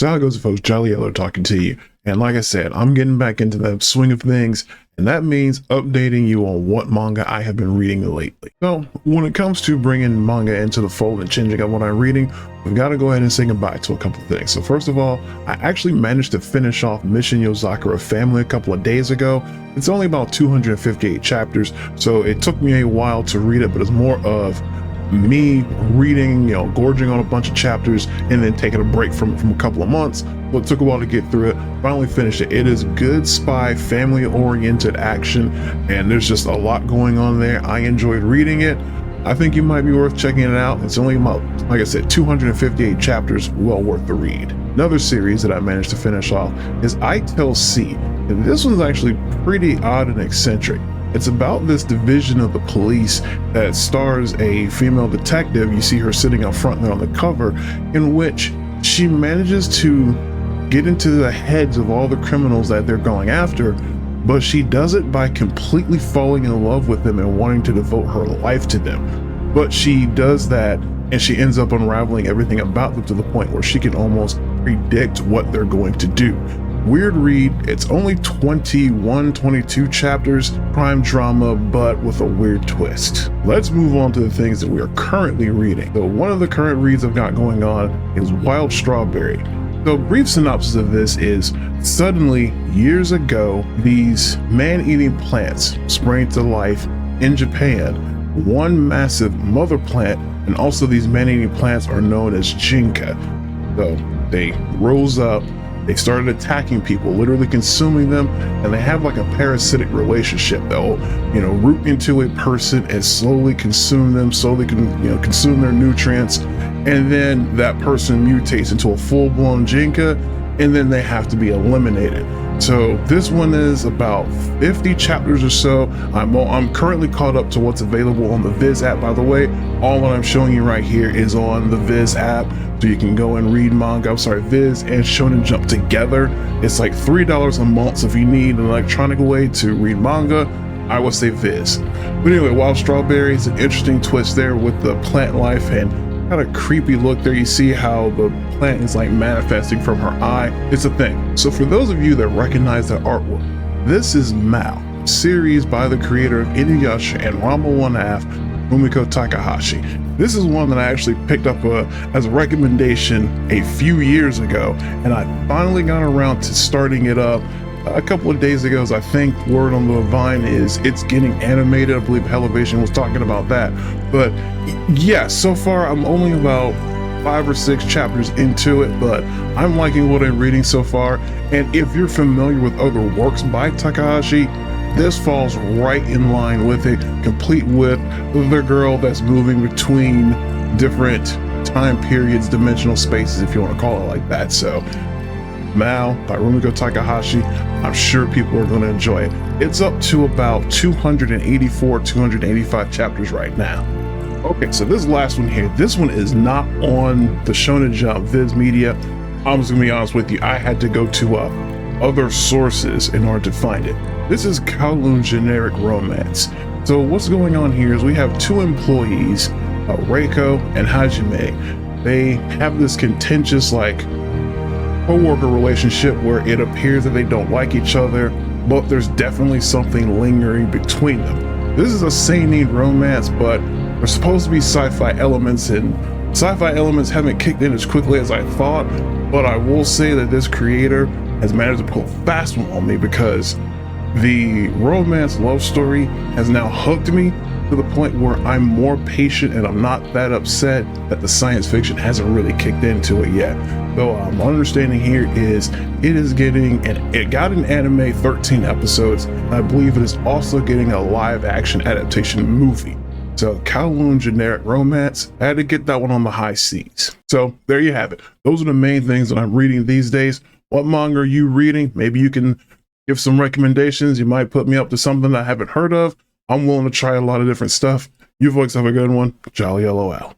So how it goes, folks? Jolly Yellow talking to you. And like I said, I'm getting back into the swing of things, and that means updating you on what manga I have been reading lately. So when it comes to bringing manga into the fold and changing up what I'm reading, we've got to go ahead and say goodbye to a couple of things. So first of all, I actually managed to finish off Mission Yozakura Family a couple of days ago. It's only about 258 chapters, so it took me a while to read it, but it's more of me reading, gorging on a bunch of chapters and then taking a break from a couple of months. But it took a while to get through it. Finally finished it. It is good spy, family-oriented action, and there's just a lot going on there. I enjoyed reading it. I think you might be worth checking it out. It's only about, like I said, 258 chapters, well worth the read. Another series that I managed to finish off is I Tell C, and this one's actually pretty odd and eccentric. It's about this division of the police that stars a female detective. You see her sitting up front there on the cover, in which she manages to get into the heads of all the criminals that they're going after, but she does it by completely falling in love with them and wanting to devote her life to them. But she does that and she ends up unraveling everything about them to the point where she can almost predict what they're going to do. Weird read. It's only 22 chapters, crime drama, but with a weird twist. Let's move on to the things that we are currently reading. So one of the current reads I've got going on is Wild Strawberry. The brief synopsis of this is, suddenly, years ago, these man-eating plants sprang to life in Japan. One massive mother plant, and also these man-eating plants are known as jinka. So they rose up, they started attacking people, literally consuming them, and they have like a parasitic relationship. They'll, root into a person and slowly consume them, slowly consume their nutrients, and then that person mutates into a full-blown jinka, and then they have to be eliminated. So this one is about 50 chapters or so. I'm currently caught up to what's available on the Viz app, by the way. All what I'm showing you right here is on the Viz app. So you can go and read Viz and Shonen Jump together. It's like $3 a month. So if you need an electronic way to read manga, I would say Viz. But anyway, Wild Strawberry is an interesting twist there with the plant life and kind of creepy look there. You see how the plant is like manifesting from her eye. It's a thing. So for those of you that recognize that artwork, this is Mao, series by the creator of Inuyasha and Ranma 1/2, Rumiko Takahashi. This is one that I actually picked up as a recommendation a few years ago, and I finally got around to starting it up a couple of days ago. As I think word on the vine is it's getting animated. I believe Hellavation was talking about that. But yeah, so far I'm only about 5 or 6 chapters into it, but I'm liking what I'm reading so far. And if you're familiar with other works by Takahashi, this falls right in line with it, complete with the girl that's moving between different time periods, dimensional spaces, if you want to call it like that. So Mao by Rumiko Takahashi, I'm sure people are going to enjoy it. It's up to about 285 chapters right now. Okay, so this last one here, this one is not on the Shonen Jump Viz Media. I'm just going to be honest with you, I had to go to other sources in order to find it. This is Kowloon Generic Romance. So what's going on here is we have 2 employees, Reiko and Hajime. They have this contentious co-worker relationship where it appears that they don't like each other, but there's definitely something lingering between them. This is a seinen romance, but there's supposed to be sci-fi elements, and sci-fi elements haven't kicked in as quickly as I thought, but I will say that this creator has managed to pull a fast one on me, because the romance love story has now hooked me to the point where I'm more patient and I'm not that upset that the science fiction hasn't really kicked into it yet. So my understanding here is it got an anime 13 episodes, and I believe it is also getting a live action adaptation movie. So Kowloon Generic Romance, I had to get that one on the high seas. So there you have it. Those are the main things that I'm reading these days. What manga are you reading? Maybe you can give some recommendations. You might put me up to something I haven't heard of. I'm willing to try a lot of different stuff. You folks have a good one. Jolly Yellow out.